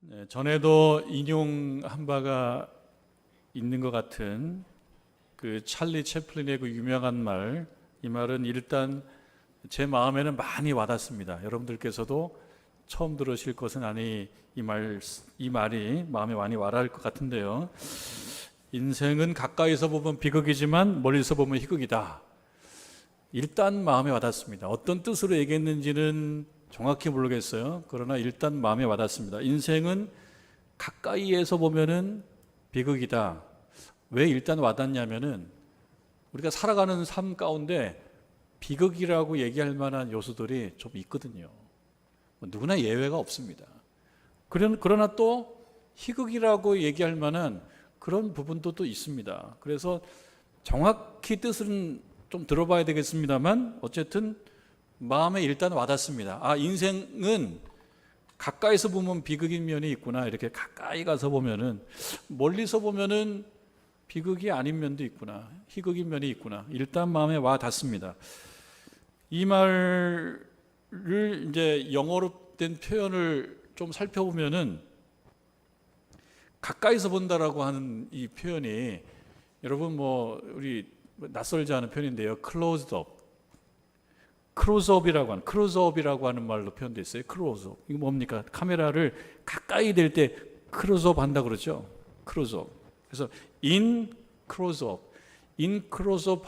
네, 전에도 인용한 바가 있는 것 같은 그 찰리 채플린의 그 유명한 말, 이 말은 일단 제 마음에는 많이 와닿습니다. 여러분들께서도 처음 들으실 것은 아니 이 말이 마음에 많이 와닿을 것 같은데요. 인생은 가까이서 보면 비극이지만 멀리서 보면 희극이다. 일단 마음에 와닿습니다. 어떤 뜻으로 얘기했는지는 정확히 모르겠어요. 그러나 일단 마음에 와닿습니다. 인생은 가까이에서 보면은 비극이다. 왜 일단 와닿냐면은 우리가 살아가는 삶 가운데 비극이라고 얘기할 만한 요소들이 좀 있거든요. 누구나 예외가 없습니다. 그러나 또 희극이라고 얘기할 만한 그런 부분도 또 있습니다. 그래서 정확히 뜻은 좀 들어봐야 되겠습니다만 어쨌든 마음에 일단 와닿습니다. 아, 인생은 가까이서 보면 비극인 면이 있구나. 이렇게 가까이 가서 보면은, 멀리서 보면은 비극이 아닌 면도 있구나. 희극인 면이 있구나. 일단 마음에 와닿습니다. 이 말을 이제 영어로 된 표현을 좀 살펴보면은 가까이서 본다라고 하는 이 표현이 여러분 우리 낯설지 않은 표현인데요. 클로즈업이라고 하는 말로 표현되어 있어요. 클로즈업. 이거 뭡니까? 카메라를 가까이 될 때 클로즈업 한다 그러죠. 클로즈업. 그래서 인 클로즈업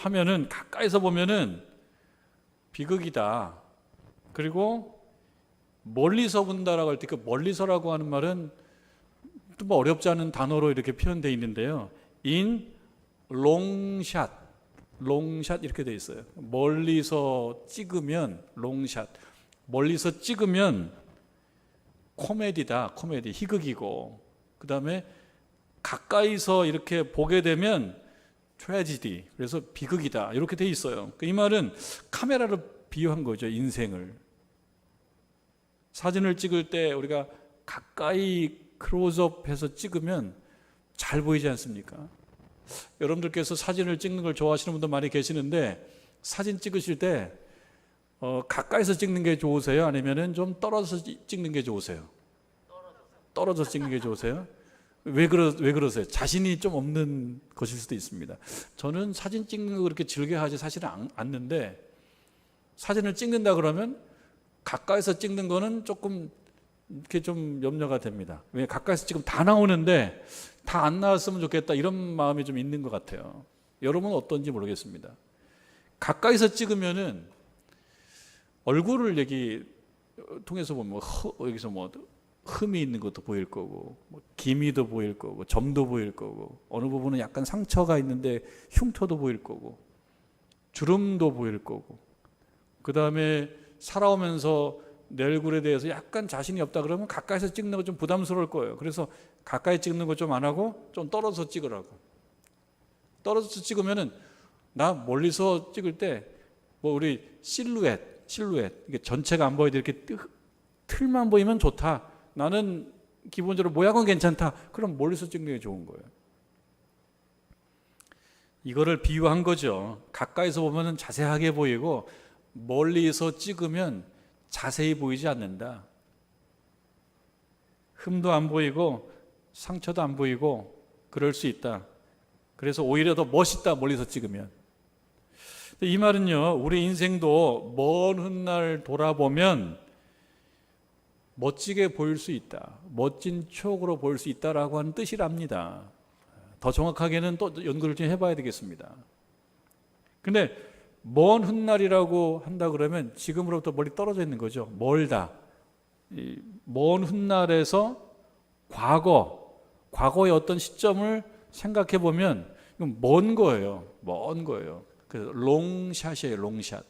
하면은 가까이서 보면은 비극이다. 그리고 멀리서 본다라고 할 때 그 멀리서라고 하는 말은 또 어렵지 않은 단어로 이렇게 표현되어 있는데요. 인 롱샷 이렇게 돼 있어요. 멀리서 찍으면 롱샷, 멀리서 찍으면 코미디다, 코미디, 희극이고, 그 다음에 가까이서 이렇게 보게 되면 트래지디, 그래서 비극이다, 이렇게 돼 있어요. 이 말은 카메라를 비유한 거죠. 인생을. 사진을 찍을 때 우리가 가까이 클로즈업해서 찍으면 잘 보이지 않습니까? 여러분들께서 사진을 찍는 걸 좋아하시는 분도 많이 계시는데 사진 찍으실 때 가까이서 찍는 게 좋으세요? 아니면은 좀 떨어져서 찍는 게 좋으세요? 떨어져서 찍는 게 좋으세요? 왜 그러세요? 자신이 좀 없는 것일 수도 있습니다. 저는 사진 찍는 거 그렇게 즐겨하지 사실은 않는데 사진을 찍는다 그러면 가까이서 찍는 거는 조금 이렇게 좀 염려가 됩니다. 왜 가까이서 찍으면 다 나오는데 다 안 나왔으면 좋겠다 이런 마음이 좀 있는 것 같아요. 여러분은 어떤지 모르겠습니다. 가까이서 찍으면은 얼굴을 통해서 보면 여기서 흠이 있는 것도 보일 거고, 기미도 보일 거고, 점도 보일 거고, 어느 부분은 약간 상처가 있는데 흉터도 보일 거고, 주름도 보일 거고, 그 다음에 살아오면서 내 얼굴에 대해서 약간 자신이 없다 그러면 가까이서 찍는 거 좀 부담스러울 거예요. 그래서 가까이 찍는 거 좀 안 하고 좀 떨어져서 찍으라고. 떨어져서 찍으면은 나 멀리서 찍을 때 우리 실루엣 이게 전체가 안 보이도 이렇게 틀만 보이면 좋다. 나는 기본적으로 모양은 괜찮다. 그럼 멀리서 찍는 게 좋은 거예요. 이거를 비유한 거죠. 가까이서 보면은 자세하게 보이고 멀리서 찍으면 자세히 보이지 않는다. 흠도 안 보이고 상처도 안 보이고 그럴 수 있다. 그래서 오히려 더 멋있다, 멀리서 찍으면. 이 말은요, 우리 인생도 먼 훗날 돌아보면 멋지게 보일 수 있다, 멋진 추억으로 보일 수 있다라고 하는 뜻이랍니다. 더 정확하게는 또 연구를 좀 해봐야 되겠습니다. 근데 먼 훗날이라고 한다 그러면 지금으로부터 멀리 떨어져 있는 거죠. 멀다. 먼 훗날에서 과거의 어떤 시점을 생각해 보면 먼 거예요. 먼 거예요. 그래서 롱샷이에요. 롱샷.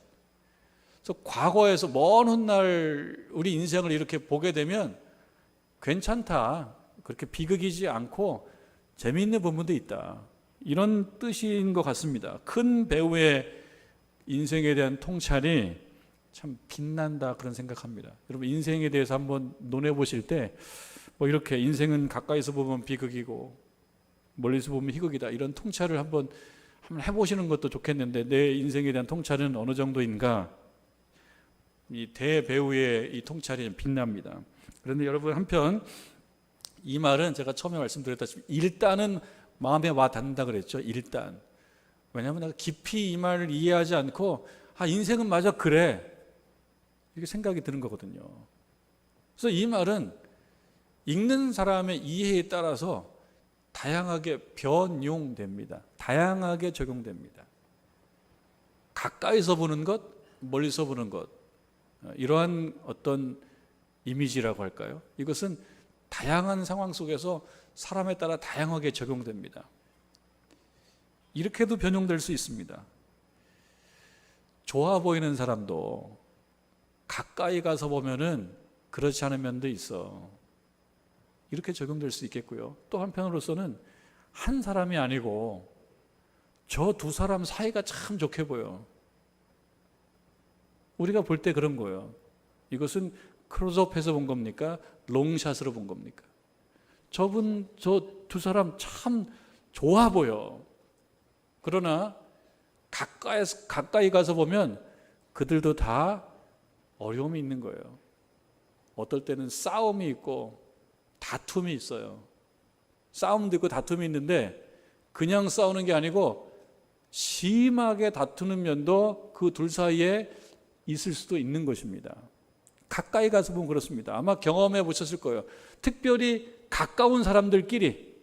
그래서 과거에서 먼 훗날 우리 인생을 이렇게 보게 되면 괜찮다. 그렇게 비극이지 않고 재미있는 부분도 있다. 이런 뜻인 것 같습니다. 큰 배우의 인생에 대한 통찰이 참 빛난다 그런 생각합니다. 여러분 인생에 대해서 한번 논해 보실 때 이렇게 인생은 가까이서 보면 비극이고 멀리서 보면 희극이다 이런 통찰을 한번 해보시는 것도 좋겠는데 내 인생에 대한 통찰은 어느 정도인가? 이 대배우의 이 통찰이 빛납니다. 그런데 여러분 한편 이 말은 제가 처음에 말씀드렸다시피 일단은 마음에 와 닿는다 그랬죠. 일단. 왜냐하면 내가 깊이 이 말을 이해하지 않고 인생은 맞아 그래 이렇게 생각이 드는 거거든요. 그래서 이 말은 읽는 사람의 이해에 따라서 다양하게 변용됩니다. 다양하게 적용됩니다. 가까이서 보는 것, 멀리서 보는 것, 이러한 어떤 이미지라고 할까요? 이것은 다양한 상황 속에서 사람에 따라 다양하게 적용됩니다. 이렇게도 변용될 수 있습니다. 좋아 보이는 사람도 가까이 가서 보면은 그렇지 않은 면도 있어. 이렇게 적용될 수 있겠고요. 또 한편으로서는 한 사람이 아니고 저 두 사람 사이가 참 좋게 보여. 우리가 볼 때 그런 거예요. 이것은 클로즈업해서 본 겁니까? 롱샷으로 본 겁니까? 저 두 사람 참 좋아 보여. 그러나 가까이 가서 보면 그들도 다 어려움이 있는 거예요. 어떨 때는 싸움이 있고 다툼이 있어요. 싸움도 있고 다툼이 있는데 그냥 싸우는 게 아니고 심하게 다투는 면도 그 둘 사이에 있을 수도 있는 것입니다. 가까이 가서 보면 그렇습니다. 아마 경험해 보셨을 거예요. 특별히 가까운 사람들끼리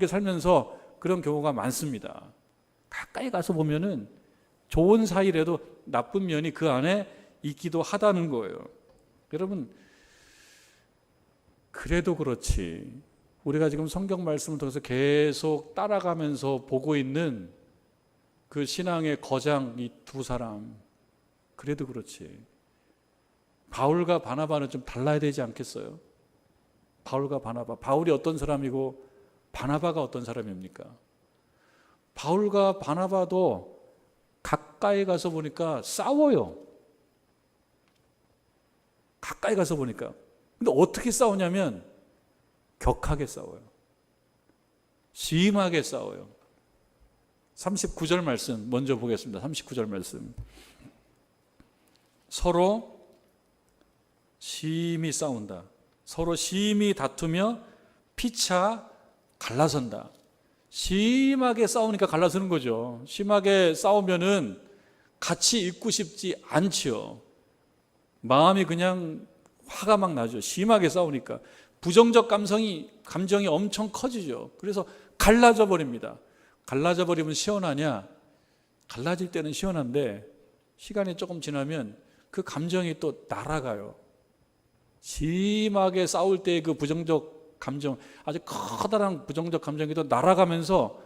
살면서 그런 경우가 많습니다. 가까이 가서 보면은 좋은 사이라도 나쁜 면이 그 안에 있기도 하다는 거예요. 여러분, 그래도 그렇지. 우리가 지금 성경 말씀을 통해서 계속 따라가면서 보고 있는 그 신앙의 거장 이 두 사람, 그래도 그렇지. 바울과 바나바는 좀 달라야 되지 않겠어요? 바울과 바나바. 바울이 어떤 사람이고 바나바가 어떤 사람입니까? 바울과 바나바도 가까이 가서 보니까 싸워요. 가까이 가서 보니까. 근데 어떻게 싸우냐면 격하게 싸워요. 심하게 싸워요. 39절 말씀 먼저 보겠습니다. 39절 말씀. 서로 심히 싸운다. 서로 심히 다투며 피차 갈라선다. 심하게 싸우니까 갈라서는 거죠. 심하게 싸우면은 같이 있고 싶지 않지요. 마음이 그냥 화가 막 나죠. 심하게 싸우니까 부정적 감정이 엄청 커지죠. 그래서 갈라져 버립니다. 갈라져 버리면 시원하냐? 갈라질 때는 시원한데 시간이 조금 지나면 그 감정이 또 날아가요. 심하게 싸울 때의 그 부정적 감정, 아주 커다란 부정적 감정이 또 날아가면서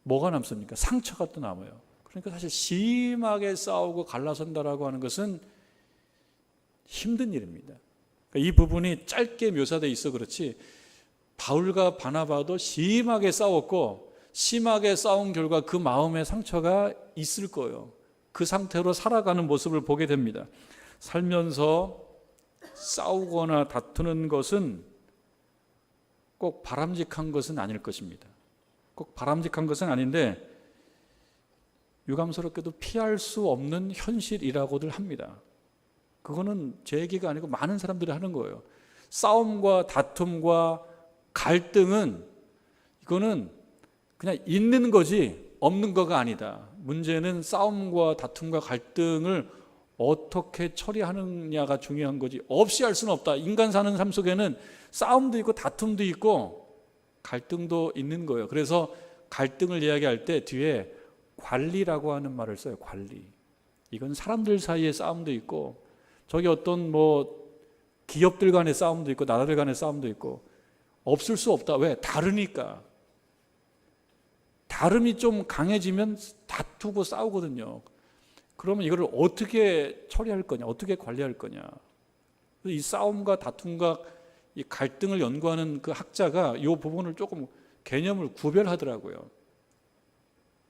뭐가 남습니까? 상처가 또 남아요. 그러니까 사실 심하게 싸우고 갈라선다라고 하는 것은 힘든 일입니다. 그러니까 이 부분이 짧게 묘사되어 있어 그렇지 바울과 바나바도 심하게 싸웠고 심하게 싸운 결과 그 마음에 상처가 있을 거예요. 그 상태로 살아가는 모습을 보게 됩니다. 살면서 싸우거나 다투는 것은 꼭 바람직한 것은 아닐 것입니다. 꼭 바람직한 것은 아닌데 유감스럽게도 피할 수 없는 현실이라고들 합니다. 그거는 제 얘기가 아니고 많은 사람들이 하는 거예요. 싸움과 다툼과 갈등은 이거는 그냥 있는 거지 없는 거가 아니다. 문제는 싸움과 다툼과 갈등을 어떻게 처리하느냐가 중요한 거지 없이 할 수는 없다. 인간 사는 삶 속에는 싸움도 있고 다툼도 있고 갈등도 있는 거예요. 그래서 갈등을 이야기할 때 뒤에 관리라고 하는 말을 써요. 관리. 이건 사람들 사이의 싸움도 있고 저기 어떤 기업들 간의 싸움도 있고 나라들 간의 싸움도 있고 없을 수 없다. 왜? 다르니까. 다름이 좀 강해지면 다투고 싸우거든요. 그러면 이걸 어떻게 처리할 거냐, 어떻게 관리할 거냐. 이 싸움과 다툼과 이 갈등을 연구하는 그 학자가 이 부분을 조금 개념을 구별하더라고요.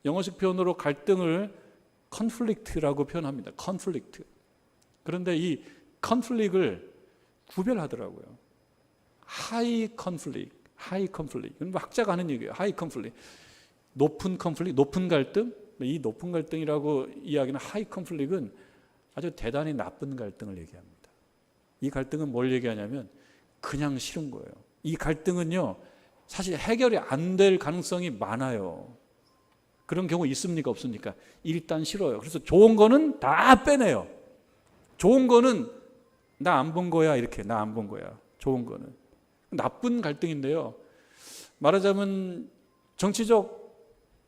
영어식 표현으로 갈등을 conflict라고 표현합니다. conflict. 그런데 이 conflict을 구별하더라고요. high conflict. 이건 학자가 하는 얘기예요. high conflict. 높은 conflict, 높은 갈등. 이 높은 갈등이라고 이야기하는 high conflict은 아주 대단히 나쁜 갈등을 얘기합니다. 이 갈등은 뭘 얘기하냐면 그냥 싫은 거예요. 이 갈등은요, 사실 해결이 안 될 가능성이 많아요. 그런 경우 있습니까? 없습니까? 일단 싫어요. 그래서 좋은 거는 다 빼내요. 좋은 거는 나 안 본 거야, 이렇게. 나 안 본 거야. 좋은 거는. 나쁜 갈등인데요. 말하자면 정치적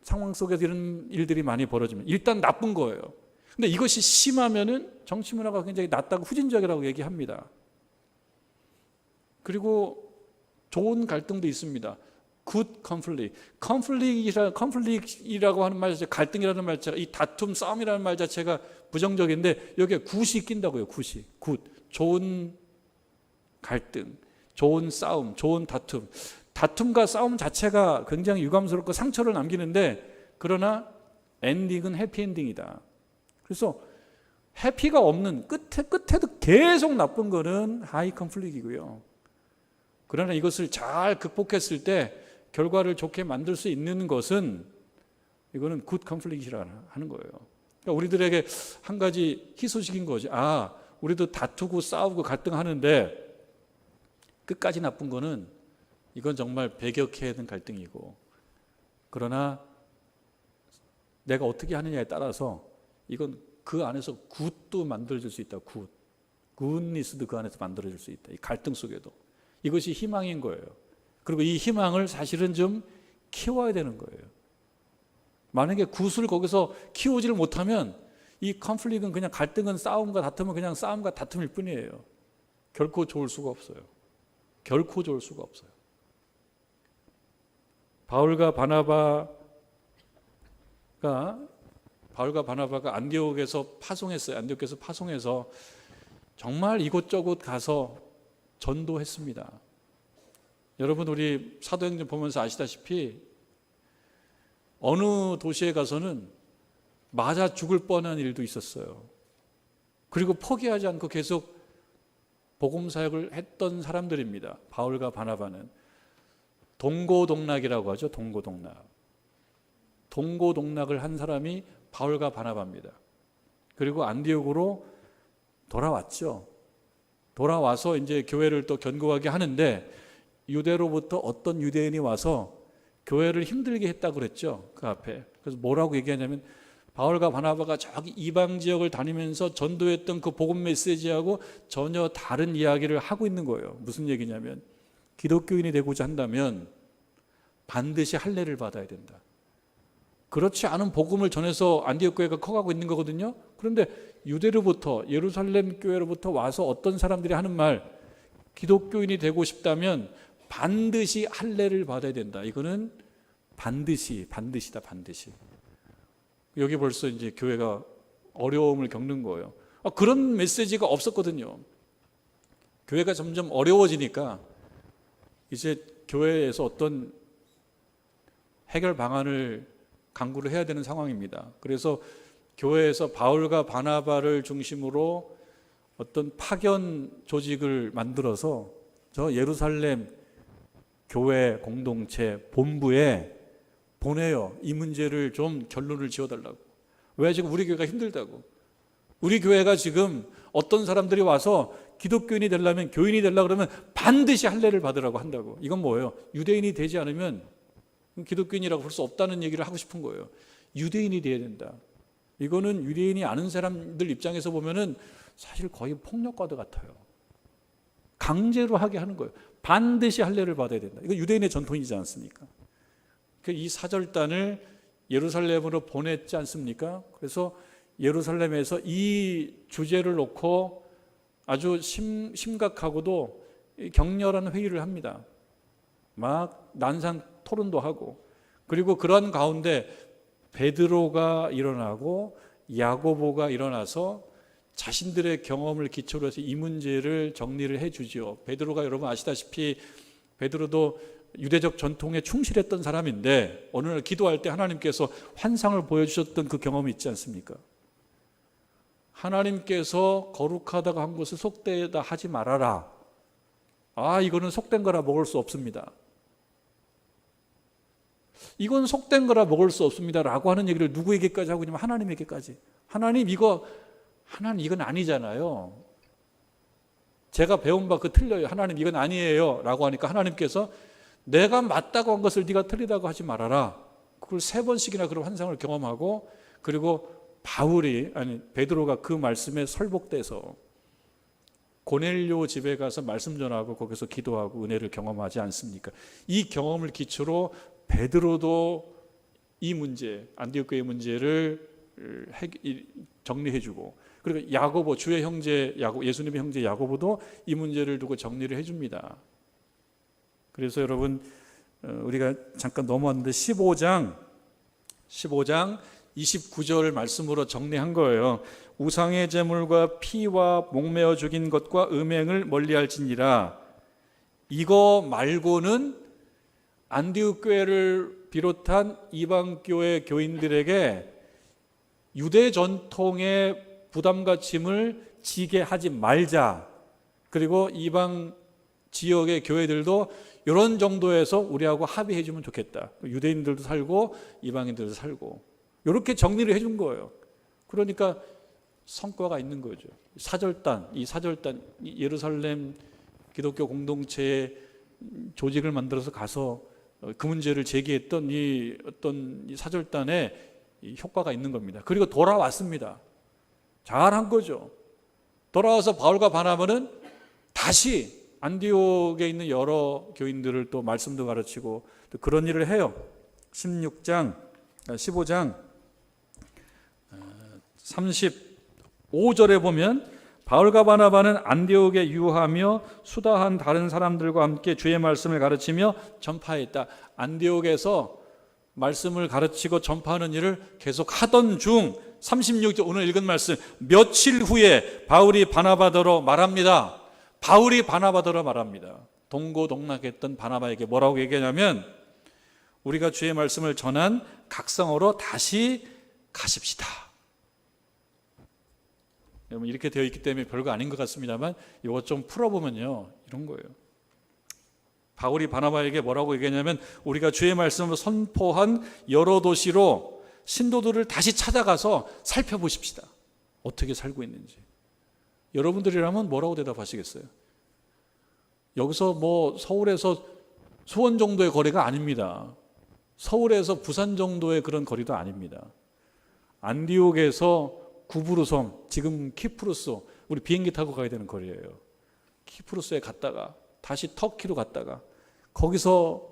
상황 속에서 이런 일들이 많이 벌어지면 일단 나쁜 거예요. 근데 이것이 심하면은 정치 문화가 굉장히 낮다고 후진적이라고 얘기합니다. 그리고 좋은 갈등도 있습니다. good conflict. conflict이라고 하는 말 자체가, 갈등이라는 말 자체가, 이 다툼, 싸움이라는 말 자체가 부정적인데 여기에 good이 낀다고요. good이. good. 좋은 갈등, 좋은 싸움, 좋은 다툼. 다툼과 싸움 자체가 굉장히 유감스럽고 상처를 남기는데, 그러나 엔딩은 해피엔딩이다. 그래서 해피가 없는, 끝에도 계속 나쁜 거는 하이 컨플릭이고요. 그러나 이것을 잘 극복했을 때 결과를 좋게 만들 수 있는 것은, 이거는 굿 컨플릭이라 하는 거예요. 그러니까 우리들에게 한 가지 희소식인 거지. 우리도 다투고 싸우고 갈등하는데 끝까지 나쁜 거는, 이건 정말 배격해야 되는 갈등이고, 그러나 내가 어떻게 하느냐에 따라서 이건 그 안에서 굿도 만들어질 수 있다. 굿니스도 그 안에서 만들어질 수 있다. 이 갈등 속에도. 이것이 희망인 거예요. 그리고 이 희망을 사실은 좀 키워야 되는 거예요. 만약에 굿을 거기서 키우지를 못하면 이 컨플릭은 그냥, 갈등은 싸움과 다툼은 그냥 싸움과 다툼일 뿐이에요. 결코 좋을 수가 없어요. 결코 좋을 수가 없어요. 바울과 바나바가 안디옥에서 파송했어요. 안디옥에서 파송해서 정말 이곳저곳 가서 전도했습니다. 여러분, 우리 사도행전 보면서 아시다시피 어느 도시에 가서는 맞아 죽을 뻔한 일도 있었어요. 그리고 포기하지 않고 계속 복음 사역을 했던 사람들입니다. 바울과 바나바는 동고동락이라고 하죠. 동고동락을 한 사람이 바울과 바나바입니다. 그리고 안디옥으로 돌아왔죠. 돌아와서 이제 교회를 또 견고하게 하는데, 유대로부터 어떤 유대인이 와서 교회를 힘들게 했다고 그랬죠. 그 앞에. 그래서 뭐라고 얘기하냐면, 바울과 바나바가 저기 이방 지역을 다니면서 전도했던 그 복음 메시지하고 전혀 다른 이야기를 하고 있는 거예요. 무슨 얘기냐면, 기독교인이 되고자 한다면 반드시 할례를 받아야 된다. 그렇지 않은 복음을 전해서 안디옥 교회가 커가고 있는 거거든요. 그런데 유대로부터, 예루살렘 교회로부터 와서 어떤 사람들이 하는 말, 기독교인이 되고 싶다면 반드시 할례를 받아야 된다. 이거는 반드시다. 여기 벌써 이제 교회가 어려움을 겪는 거예요. 그런 메시지가 없었거든요. 교회가 점점 어려워지니까 이제 교회에서 어떤 해결 방안을 강구를 해야 되는 상황입니다. 그래서 교회에서 바울과 바나바를 중심으로 어떤 파견 조직을 만들어서 저 예루살렘 교회 공동체 본부에 보내요. 이 문제를 좀 결론을 지어달라고. 왜? 지금 우리 교회가 힘들다고. 우리 교회가 지금 어떤 사람들이 와서 기독교인이 되려면, 교인이 되려고 그러면 반드시 할례를 받으라고 한다고. 이건 뭐예요? 유대인이 되지 않으면 기독교인이라고 볼 수 없다는 얘기를 하고 싶은 거예요. 유대인이 돼야 된다. 이거는 유대인이 아는 사람들 입장에서 보면은 사실 거의 폭력과도 같아요. 강제로 하게 하는 거예요. 반드시 할례를 받아야 된다. 이거 유대인의 전통이지 않습니까? 이 사절단을 예루살렘으로 보냈지 않습니까? 그래서 예루살렘에서 이 주제를 놓고 아주 심각하고도 격렬한 회의를 합니다. 막 난상 토론도 하고, 그리고 그런 가운데 베드로가 일어나고 야고보가 일어나서 자신들의 경험을 기초로 해서 이 문제를 정리를 해주죠. 베드로가, 여러분 아시다시피 베드로도 유대적 전통에 충실했던 사람인데 어느 날 기도할 때 하나님께서 환상을 보여주셨던 그 경험이 있지 않습니까? 하나님께서 거룩하다고 한 것을 속되다 하지 말아라. 이거는 속된 거라 먹을 수 없습니다. 이건 속된 거라 먹을 수 없습니다 라고 하는 얘기를 누구에게까지 하고 있냐면 하나님에게까지. 하나님 이건 아니잖아요. 제가 배운 바 그 틀려요. 하나님 이건 아니에요 라고 하니까 하나님께서 내가 맞다고 한 것을 네가 틀리다고 하지 말아라. 그걸 3번씩이나 그런 환상을 경험하고, 그리고 베드로가 그 말씀에 설복돼서 고넬료 집에 가서 말씀 전하고 거기서 기도하고 은혜를 경험하지 않습니까? 이 경험을 기초로 베드로도 이 문제, 안디옥 교회 문제를 정리해주고, 그리고 야고보, 주의 형제 예수님의 형제 야고보도 이 문제를 두고 정리를 해줍니다. 그래서 여러분, 우리가 잠깐 넘어왔는데 15장 29절 말씀으로 정리한 거예요. 우상의 제물과 피와 목매어 죽인 것과 음행을 멀리할지니라. 이거 말고는 안디옥 교회를 비롯한 이방 교회 교인들에게 유대 전통의 부담과 짐을 지게 하지 말자. 그리고 이방 지역의 교회들도 이런 정도에서 우리하고 합의해 주면 좋겠다. 유대인들도 살고 이방인들도 살고, 이렇게 정리를 해준 거예요. 그러니까 성과가 있는 거죠. 이 사절단 예루살렘 기독교 공동체의 조직을 만들어서 가서 그 문제를 제기했던 이 사절단에 효과가 있는 겁니다. 그리고 돌아왔습니다. 잘한 거죠. 돌아와서 바울과 바나바는 다시 안디옥에 있는 여러 교인들을 또 말씀도 가르치고 또 그런 일을 해요. 15장 35절에 보면 바울과 바나바는 안디옥에 유하며 수다한 다른 사람들과 함께 주의 말씀을 가르치며 전파했다. 안디옥에서 말씀을 가르치고 전파하는 일을 계속 하던 중 36절 오늘 읽은 말씀, 며칠 후에 바울이 바나바더러 말합니다. 동고동락했던 바나바에게 뭐라고 얘기하냐면, 우리가 주의 말씀을 전한 각성으로 다시 가십시다. 여러분, 이렇게 되어 있기 때문에 별거 아닌 것 같습니다만 이거 좀 풀어보면요, 이런 거예요. 바울이 바나바에게 뭐라고 얘기하냐면, 우리가 주의 말씀을 선포한 여러 도시로 신도들을 다시 찾아가서 살펴보십시다. 어떻게 살고 있는지. 여러분들이라면 뭐라고 대답하시겠어요? 여기서 서울에서 수원 정도의 거리가 아닙니다. 서울에서 부산 정도의 그런 거리도 아닙니다. 안디옥에서 구브루섬, 지금 키프루스, 우리 비행기 타고 가야 되는 거리예요. 키프루스에 갔다가 다시 터키로 갔다가 거기서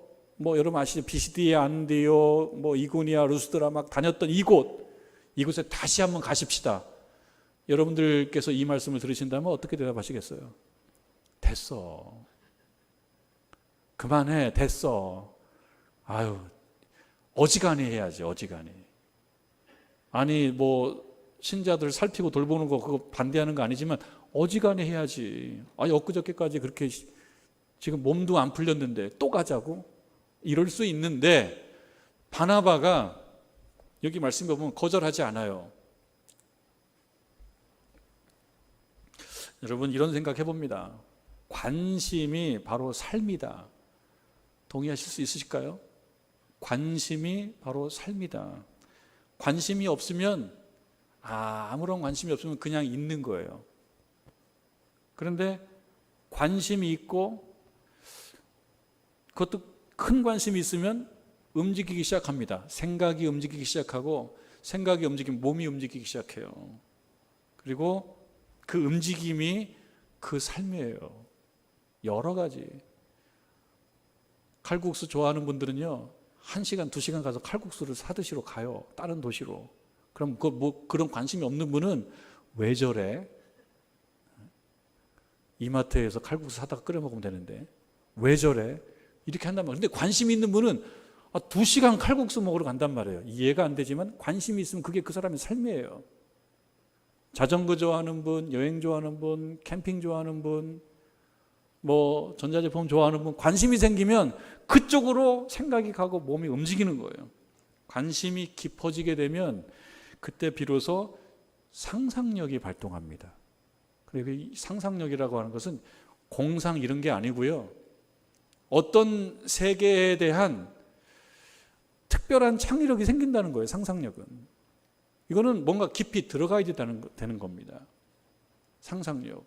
여러분 아시죠? 비시디아, 안디옥, 이고니아, 루스드라 막 다녔던 이곳에 다시 한번 가십시다. 여러분들께서 이 말씀을 들으신다면 어떻게 대답하시겠어요? 됐어. 그만해. 됐어. 아유, 어지간히 해야지. 어지간히. 아니 신자들 살피고 돌보는 거 그거 반대하는 거 아니지만 어지간히 해야지. 아니 엊그저께까지 그렇게 지금 몸도 안 풀렸는데 또 가자고? 이럴 수 있는데 바나바가 여기 말씀에 보면 거절하지 않아요. 여러분, 이런 생각 해봅니다. 관심이 바로 삶이다. 동의하실 수 있으실까요? 관심이 바로 삶이다. 관심이 없으면 아무런 관심이 없으면 그냥 있는 거예요. 그런데 관심이 있고 그것도 큰 관심이 있으면 움직이기 시작합니다. 생각이 움직이기 시작하고, 생각이 움직이면 몸이 움직이기 시작해요. 그리고 그 움직임이 그 삶이에요. 여러 가지. 칼국수 좋아하는 분들은요, 1시간, 2시간 가서 칼국수를 사드시러 가요. 다른 도시로. 그럼 그런 관심이 없는 분은 왜 저래? 이마트에서 칼국수 사다가 끓여 먹으면 되는데 왜 저래? 이렇게 한단 말이에요. 근데 관심이 있는 분은 2시간 칼국수 먹으러 간단 말이에요. 이해가 안 되지만 관심이 있으면 그게 그 사람의 삶이에요. 자전거 좋아하는 분, 여행 좋아하는 분, 캠핑 좋아하는 분, 전자제품 좋아하는 분, 관심이 생기면 그쪽으로 생각이 가고 몸이 움직이는 거예요. 관심이 깊어지게 되면 그때 비로소 상상력이 발동합니다. 그리고 이 상상력이라고 하는 것은 공상 이런 게 아니고요, 어떤 세계에 대한 특별한 창의력이 생긴다는 거예요. 상상력은. 이거는 뭔가 깊이 들어가야 되는 겁니다. 상상력.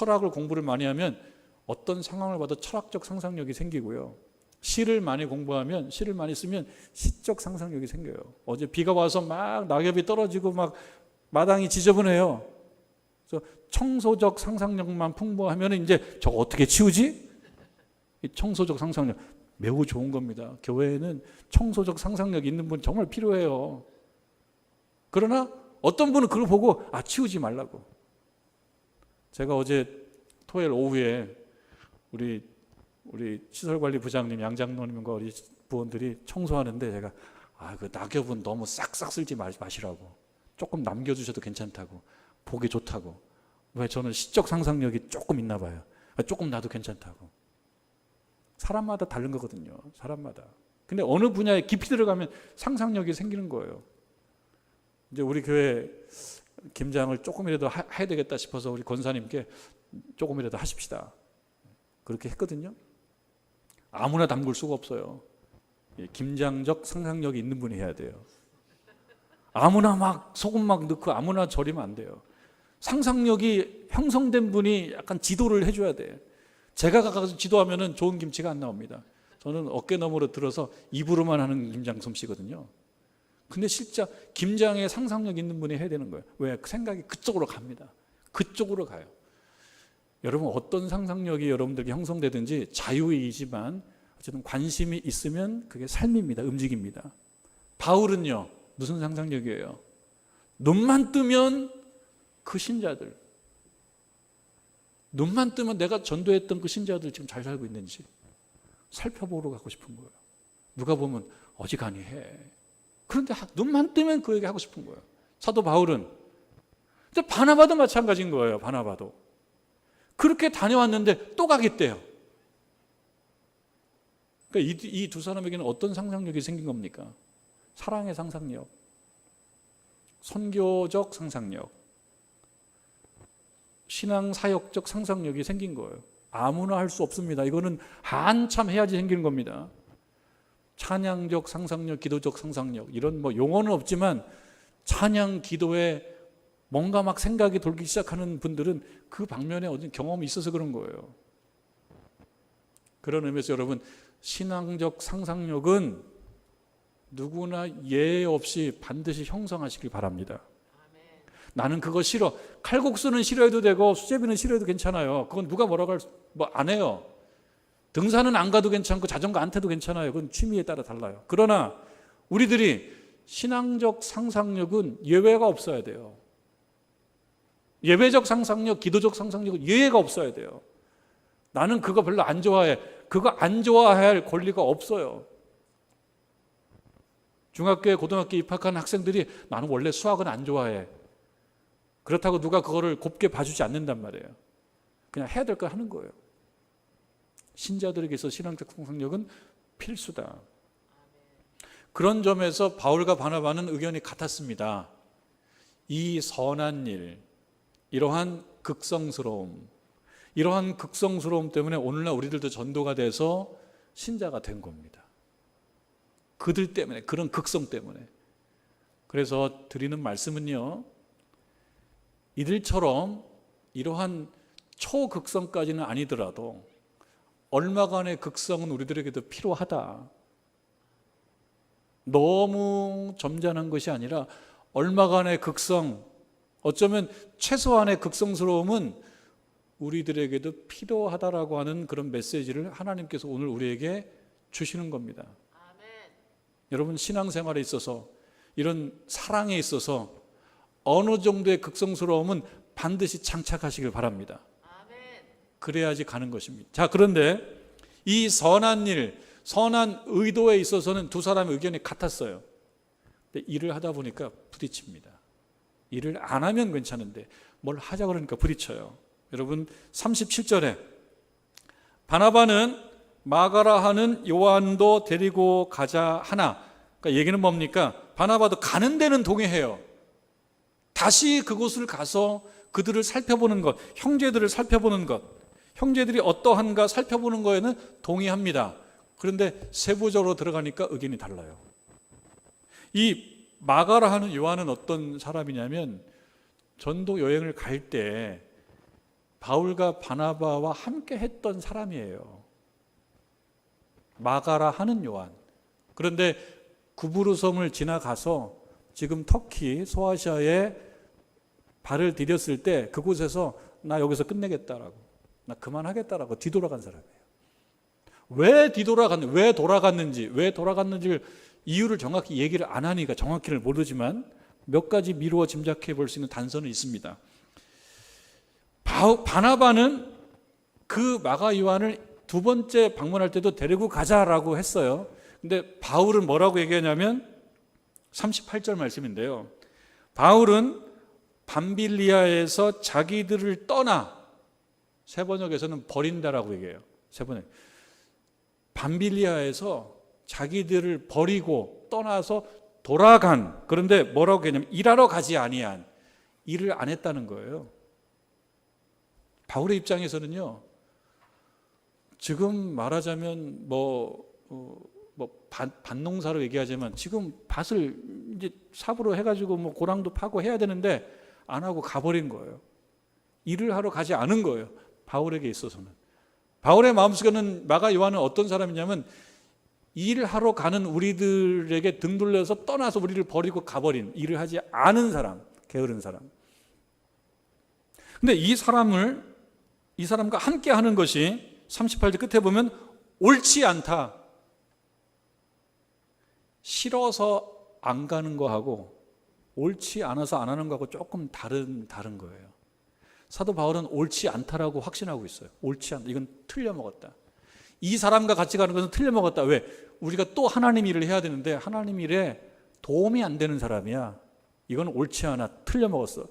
철학을 공부를 많이 하면 어떤 상황을 봐도 철학적 상상력이 생기고요. 시를 많이 공부하면, 시를 많이 쓰면 시적 상상력이 생겨요. 어제 비가 와서 막 낙엽이 떨어지고 막 마당이 지저분해요. 그래서 청소적 상상력만 풍부하면 이제 저거 어떻게 치우지? 이 청소적 상상력 매우 좋은 겁니다. 교회에는 청소적 상상력 있는 분 정말 필요해요. 그러나 어떤 분은 그걸 보고 치우지 말라고. 제가 어제 토요일 오후에 우리 시설관리부장님, 양장로님과 우리 부원들이 청소하는데 제가 그 낙엽은 너무 싹싹 쓸지 마시라고. 조금 남겨주셔도 괜찮다고. 보기 좋다고. 왜? 저는 시적 상상력이 조금 있나 봐요. 조금 놔도 괜찮다고. 사람마다 다른 거거든요. 사람마다. 근데 어느 분야에 깊이 들어가면 상상력이 생기는 거예요. 이제 우리 교회 김장을 조금이라도 해야 되겠다 싶어서 우리 권사님께 조금이라도 하십시다. 그렇게 했거든요. 아무나 담글 수가 없어요. 김장적 상상력이 있는 분이 해야 돼요. 아무나 막 소금 막 넣고 아무나 절이면 안 돼요. 상상력이 형성된 분이 약간 지도를 해줘야 돼. 제가 가서 지도하면 좋은 김치가 안 나옵니다. 저는 어깨너머로 들어서 입으로만 하는 김장 솜씨거든요. 근데 실제 김장에 상상력 있는 분이 해야 되는 거예요. 왜? 생각이 그쪽으로 갑니다. 그쪽으로 가요. 여러분 어떤 상상력이 여러분들에게 형성되든지 자유이지만 어쨌든 관심이 있으면 그게 삶입니다. 움직입니다. 바울은요. 무슨 상상력이에요? 눈만 뜨면 그 신자들, 눈만 뜨면 내가 전도했던 그 신자들 지금 잘 살고 있는지 살펴보러 가고 싶은 거예요. 누가 보면 어지간히 해. 그런데 눈만 뜨면 그 얘기 하고 싶은 거예요. 사도 바울은. 근데 바나바도 마찬가지인 거예요. 바나바도. 그렇게 다녀왔는데 또 가겠대요. 그러니까 이 두 사람에게는 어떤 상상력이 생긴 겁니까? 사랑의 상상력, 선교적 상상력, 신앙사역적 상상력이 생긴 거예요. 아무나 할 수 없습니다. 이거는 한참 해야지 생기는 겁니다. 찬양적 상상력, 기도적 상상력 이런 용어는 없지만 찬양, 기도에 뭔가 막 생각이 돌기 시작하는 분들은 그 방면에 어떤 경험이 있어서 그런 거예요. 그런 의미에서 여러분 신앙적 상상력은 누구나 예외 없이 반드시 형성하시길 바랍니다. 나는 그거 싫어. 칼국수는 싫어해도 되고 수제비는 싫어해도 괜찮아요. 그건 누가 뭐라고 안 해요. 등산은 안 가도 괜찮고 자전거 안 타도 괜찮아요. 그건 취미에 따라 달라요. 그러나 우리들이 신앙적 상상력은 예외가 없어야 돼요. 예외적 상상력, 기도적 상상력은 예외가 없어야 돼요. 나는 그거 별로 안 좋아해. 그거 안 좋아할 권리가 없어요. 중학교에 고등학교에 입학한 학생들이 나는 원래 수학은 안 좋아해. 그렇다고 누가 그거를 곱게 봐주지 않는단 말이에요. 그냥 해야 될 거 하는 거예요. 신자들에게 있어 신앙적 상상력은 필수다. 그런 점에서 바울과 바나바는 의견이 같았습니다. 이 선한 일, 이러한 극성스러움 때문에 오늘날 우리들도 전도가 돼서 신자가 된 겁니다. 그들 때문에, 그런 극성 때문에. 그래서 드리는 말씀은요, 이들처럼 이러한 초극성까지는 아니더라도 얼마간의 극성은 우리들에게도 필요하다. 너무 점잖은 것이 아니라 얼마간의 극성, 어쩌면 최소한의 극성스러움은 우리들에게도 필요하다라고 하는 그런 메시지를 하나님께서 오늘 우리에게 주시는 겁니다. 아멘. 여러분 신앙생활에 있어서 이런 사랑에 있어서 어느 정도의 극성스러움은 반드시 장착하시길 바랍니다. 아멘. 그래야지 가는 것입니다. 자, 그런데 이 선한 일, 선한 의도에 있어서는 두 사람의 의견이 같았어요. 근데 일을 하다 보니까 부딪힙니다. 일을 안 하면 괜찮은데 뭘 하자 그러니까 부딪혀요. 여러분 37절에 바나바는 마가라 하는 요한도 데리고 가자 하나. 그러니까 얘기는 뭡니까? 바나바도 가는 데는 동의해요. 다시 그곳을 가서 그들을 살펴보는 것, 형제들을 살펴보는 것, 형제들이 어떠한가 살펴보는 거에는 동의합니다. 그런데 세부적으로 들어가니까 의견이 달라요. 이 마가라 하는 요한은 어떤 사람이냐면 전도 여행을 갈 때 바울과 바나바와 함께 했던 사람이에요. 마가라 하는 요한. 그런데 구브루 섬을 지나가서 지금 터키 소아시아에 발을 디뎠을 때 그곳에서 나 여기서 끝내겠다라고, 나 그만하겠다라고 뒤돌아간 사람이에요. 왜 돌아갔는지를 이유를 정확히 얘기를 안 하니까 정확히는 모르지만 몇 가지 미루어 짐작해 볼 수 있는 단서는 있습니다. 바나바는 그 마가 요한을 두 번째 방문할 때도 데리고 가자라고 했어요. 근데 바울은 뭐라고 얘기하냐면 38절 말씀인데요. 바울은 밤빌리아에서 자기들을 떠나, 세 번역에서는 버린다라고 얘기해요. 세 번역. 밤빌리아에서 자기들을 버리고 떠나서 돌아간, 그런데 뭐라고 했냐면 일하러 가지 아니한, 일을 안 했다는 거예요. 바울의 입장에서는요, 지금 말하자면 밭농사로 얘기하자면 지금 밭을 이제 삽으로 해가지고 고랑도 파고 해야 되는데 안 하고 가버린 거예요. 일을 하러 가지 않은 거예요. 바울에게 있어서는. 바울의 마음속에는 마가 요한은 어떤 사람이냐면 일하러 가는 우리들에게 등 돌려서 떠나서 우리를 버리고 가버린, 일을 하지 않은 사람, 게으른 사람. 근데 이 사람과 함께 하는 것이 38절 끝에 보면 옳지 않다. 싫어서 안 가는 거하고 옳지 않아서 안 하는 거하고 조금 다른 거예요. 사도 바울은 옳지 않다라고 확신하고 있어요. 옳지 않다. 이건 틀려먹었다. 이 사람과 같이 가는 것은 틀려먹었다. 왜? 우리가 또 하나님 일을 해야 되는데 하나님 일에 도움이 안 되는 사람이야. 이건 옳지 않아. 틀려먹었어.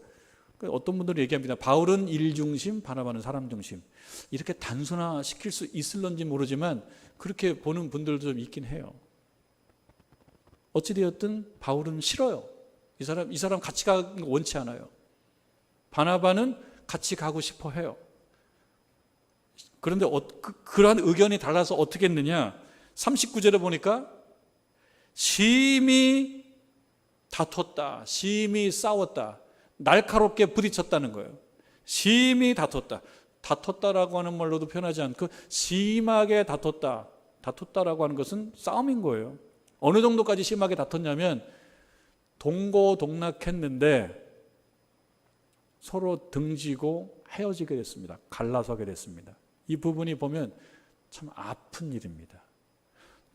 어떤 분들은 얘기합니다. 바울은 일 중심, 바나바는 사람 중심. 이렇게 단순화시킬 수 있을런지 모르지만 그렇게 보는 분들도 좀 있긴 해요. 어찌되었든 바울은 싫어요. 이 사람 같이 가는 거 원치 않아요. 바나바는 같이 가고 싶어 해요. 그런데 그러한 의견이 달라서 어떻게 했느냐? 39절에 보니까 심히 다퉜다, 심히 싸웠다, 날카롭게 부딪혔다는 거예요. 심히 다퉜다. 다퉜다라고 하는 말로도 표현하지 않고 심하게 다퉜다라고 하는 것은 싸움인 거예요. 어느 정도까지 심하게 다퉜냐면 동고동락했는데 서로 등지고 헤어지게 됐습니다. 갈라서게 됐습니다. 이 부분이 보면 참 아픈 일입니다.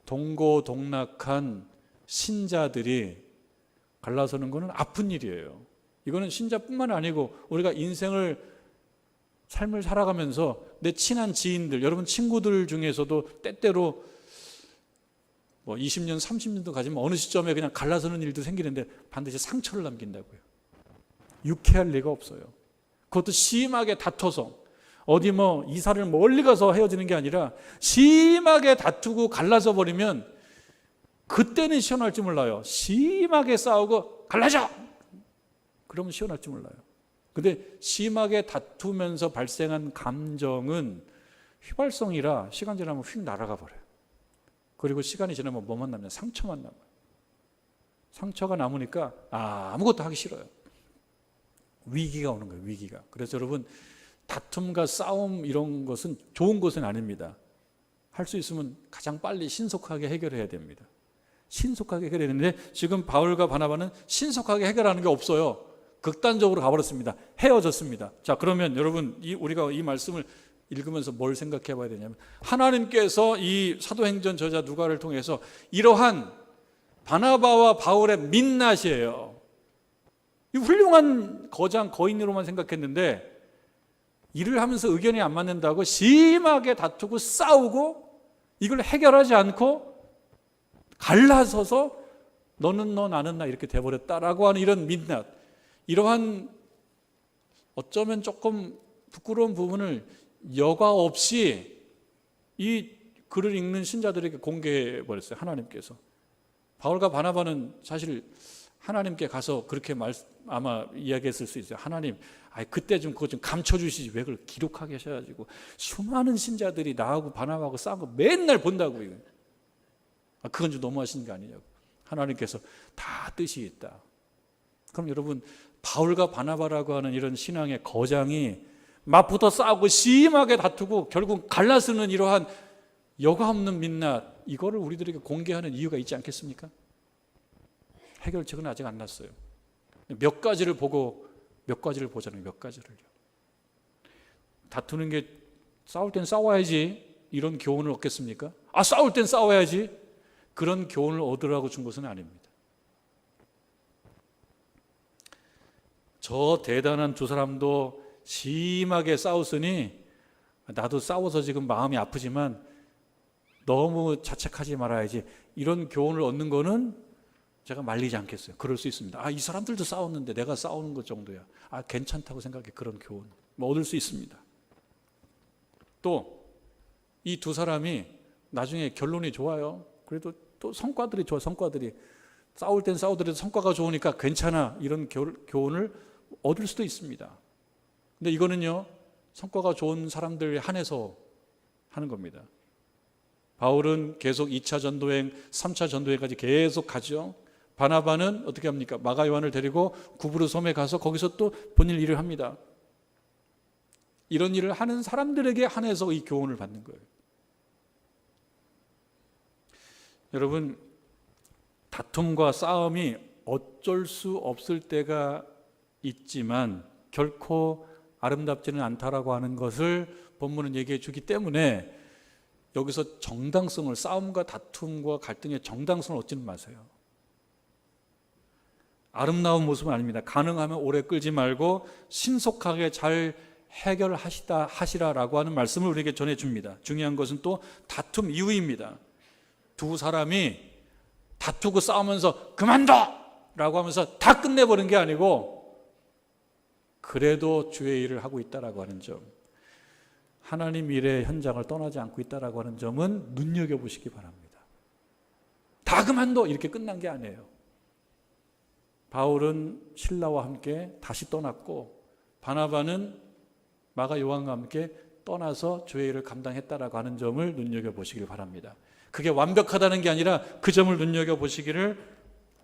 동고동락한 신자들이 갈라서는 것은 아픈 일이에요. 이거는 신자뿐만 아니고 우리가 삶을 살아가면서 내 친한 지인들, 여러분 친구들 중에서도 때때로 20년, 30년도 가지면 어느 시점에 그냥 갈라서는 일도 생기는데 반드시 상처를 남긴다고요. 유쾌할 리가 없어요. 그것도 심하게 다퉈서 어디 이사를 멀리 가서 헤어지는 게 아니라 심하게 다투고 갈라져 버리면 그때는 시원할지 몰라요. 심하게 싸우고 갈라져! 그러면 시원할지 몰라요. 근데 심하게 다투면서 발생한 감정은 휘발성이라 시간 지나면 휙 날아가 버려요. 그리고 시간이 지나면 뭐만 남냐? 상처만 남아요. 상처가 남으니까 아무것도 하기 싫어요. 위기가 오는 거예요. 위기가. 그래서 여러분 다툼과 싸움 이런 것은 좋은 것은 아닙니다. 할 수 있으면 가장 빨리 신속하게 해결해야 됩니다. 신속하게 해결해야 되는데 지금 바울과 바나바는 신속하게 해결하는 게 없어요. 극단적으로 가버렸습니다. 헤어졌습니다. 자, 그러면 여러분 우리가 이 말씀을 읽으면서 뭘 생각해 봐야 되냐면 하나님께서 이 사도행전 저자 누가를 통해서 이러한 바나바와 바울의 민낯이에요. 이 훌륭한 거인으로만 생각했는데 일을 하면서 의견이 안 맞는다고 심하게 다투고 싸우고 이걸 해결하지 않고 갈라서서 너는 너 나는 나 이렇게 돼버렸다라고 하는 이런 민낯, 이러한 어쩌면 조금 부끄러운 부분을 여과 없이 이 글을 읽는 신자들에게 공개해 버렸어요. 하나님께서. 바울과 바나바는 사실 하나님께 가서 그렇게 아마 이야기했을 수 있어요. 하나님, 그때 좀 그것 좀 감춰주시지. 왜 그걸 기록하게 하셔가지고 수많은 신자들이 나하고 바나바하고 싸운 거 맨날 본다고. 이거. 그건 좀 너무하신 거 아니냐고. 하나님께서 다 뜻이 있다. 그럼 여러분 바울과 바나바라고 하는 이런 신앙의 거장이 맞붙어 싸우고 심하게 다투고 결국 갈라서는 이러한 여과 없는 민낯, 이거를 우리들에게 공개하는 이유가 있지 않겠습니까? 해결책은 아직 안 났어요. 몇 가지를 보고 몇 가지를 보자는, 몇 가지를요. 다투는 게 싸울 땐 싸워야지 이런 교훈을 얻겠습니까? 싸울 땐 싸워야지 그런 교훈을 얻으라고 준 것은 아닙니다. 저 대단한 두 사람도 심하게 싸웠으니 나도 싸워서 지금 마음이 아프지만 너무 자책하지 말아야지, 이런 교훈을 얻는 거는 제가 말리지 않겠어요. 그럴 수 있습니다. 이 사람들도 싸웠는데 내가 싸우는 것 정도야, 괜찮다고 생각해. 그런 교훈 얻을 수 있습니다. 또 이 두 사람이 나중에 결론이 좋아요. 그래도 또 성과들이 좋아. 성과들이 싸울 땐 싸우더라도 성과가 좋으니까 괜찮아, 이런 교훈을 얻을 수도 있습니다. 근데 이거는요, 성과가 좋은 사람들에 한해서 하는 겁니다. 바울은 계속 2차 전도행, 3차 전도행까지 계속 가죠. 바나바는 어떻게 합니까? 마가 요한을 데리고 구브로 섬에 가서 거기서 또 본인 일을 합니다. 이런 일을 하는 사람들에게 한해서 이 교훈을 받는 거예요. 여러분, 다툼과 싸움이 어쩔 수 없을 때가 있지만 결코 아름답지는 않다라고 하는 것을 본문은 얘기해 주기 때문에 여기서 정당성을, 싸움과 다툼과 갈등의 정당성을 얻지는 마세요. 아름다운 모습은 아닙니다. 가능하면 오래 끌지 말고 신속하게 잘 해결하시라라고 하는 말씀을 우리에게 전해줍니다. 중요한 것은 또 다툼 이후입니다. 두 사람이 다투고 싸우면서 그만둬라고 하면서 다 끝내버린 게 아니고 그래도 주의 일을 하고 있다라고 하는 점, 하나님 일의 현장을 떠나지 않고 있다라고 하는 점은 눈여겨보시기 바랍니다. 다 그만둬 이렇게 끝난 게 아니에요. 바울은 실라와 함께 다시 떠났고 바나바는 마가 요한과 함께 떠나서 주의 일을 감당했다라고 하는 점을 눈여겨보시길 바랍니다. 그게 완벽하다는 게 아니라 그 점을 눈여겨보시기를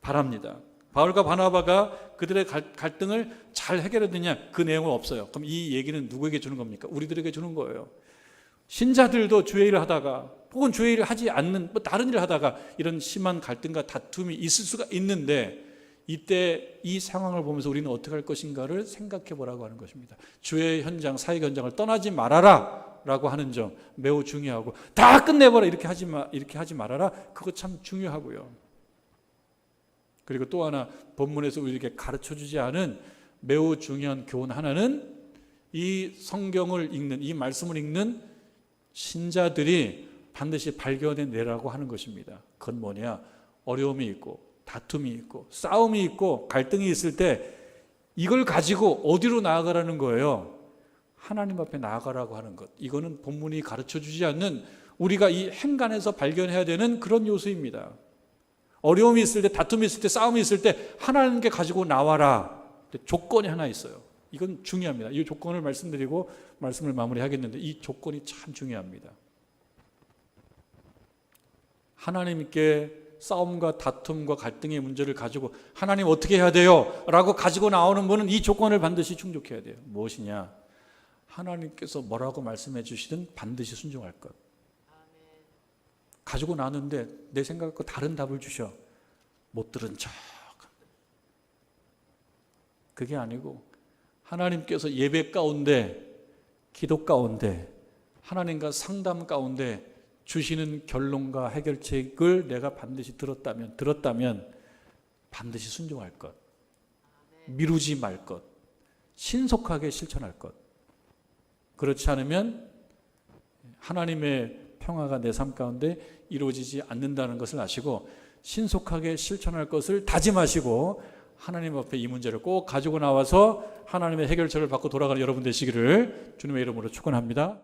바랍니다. 바울과 바나바가 그들의 갈등을 잘 해결했느냐, 그 내용은 없어요. 그럼 이 얘기는 누구에게 주는 겁니까? 우리들에게 주는 거예요. 신자들도 주의 일을 하다가 혹은 주의 일을 하지 않는 다른 일을 하다가 이런 심한 갈등과 다툼이 있을 수가 있는데, 이때 이 상황을 보면서 우리는 어떻게 할 것인가를 생각해 보라고 하는 것입니다. 주의 현장, 사역 현장을 떠나지 말아라 라고 하는 점 매우 중요하고, 다 끝내버려 이렇게 하지 말아라, 그거 참 중요하고요. 그리고 또 하나, 본문에서 우리에게 가르쳐주지 않은 매우 중요한 교훈 하나는 이 성경을 읽는, 이 말씀을 읽는 신자들이 반드시 발견해내라고 하는 것입니다. 그건 뭐냐? 어려움이 있고 다툼이 있고 싸움이 있고 갈등이 있을 때 이걸 가지고 어디로 나아가라는 거예요? 하나님 앞에 나아가라고 하는 것. 이거는 본문이 가르쳐주지 않는, 우리가 이 행간에서 발견해야 되는 그런 요소입니다. 어려움이 있을 때, 다툼이 있을 때, 싸움이 있을 때 하나님께 가지고 나와라. 조건이 하나 있어요. 이건 중요합니다. 이 조건을 말씀드리고 말씀을 마무리하겠는데, 이 조건이 참 중요합니다. 하나님께 싸움과 다툼과 갈등의 문제를 가지고 하나님 어떻게 해야 돼요? 라고 가지고 나오는 분은 이 조건을 반드시 충족해야 돼요. 무엇이냐? 하나님께서 뭐라고 말씀해 주시든 반드시 순종할 것. 가지고 나왔는데 내 생각과 다른 답을 주셔. 못 들은 척. 그게 아니고 하나님께서 예배 가운데, 기도 가운데, 하나님과 상담 가운데 주시는 결론과 해결책을 내가 반드시 들었다면 반드시 순종할 것. 미루지 말 것. 신속하게 실천할 것. 그렇지 않으면 하나님의 평화가 내 삶 가운데 이루어지지 않는다는 것을 아시고 신속하게 실천할 것을 다짐하시고 하나님 앞에 이 문제를 꼭 가지고 나와서 하나님의 해결책을 받고 돌아가는 여러분 되시기를 주님의 이름으로 축원합니다.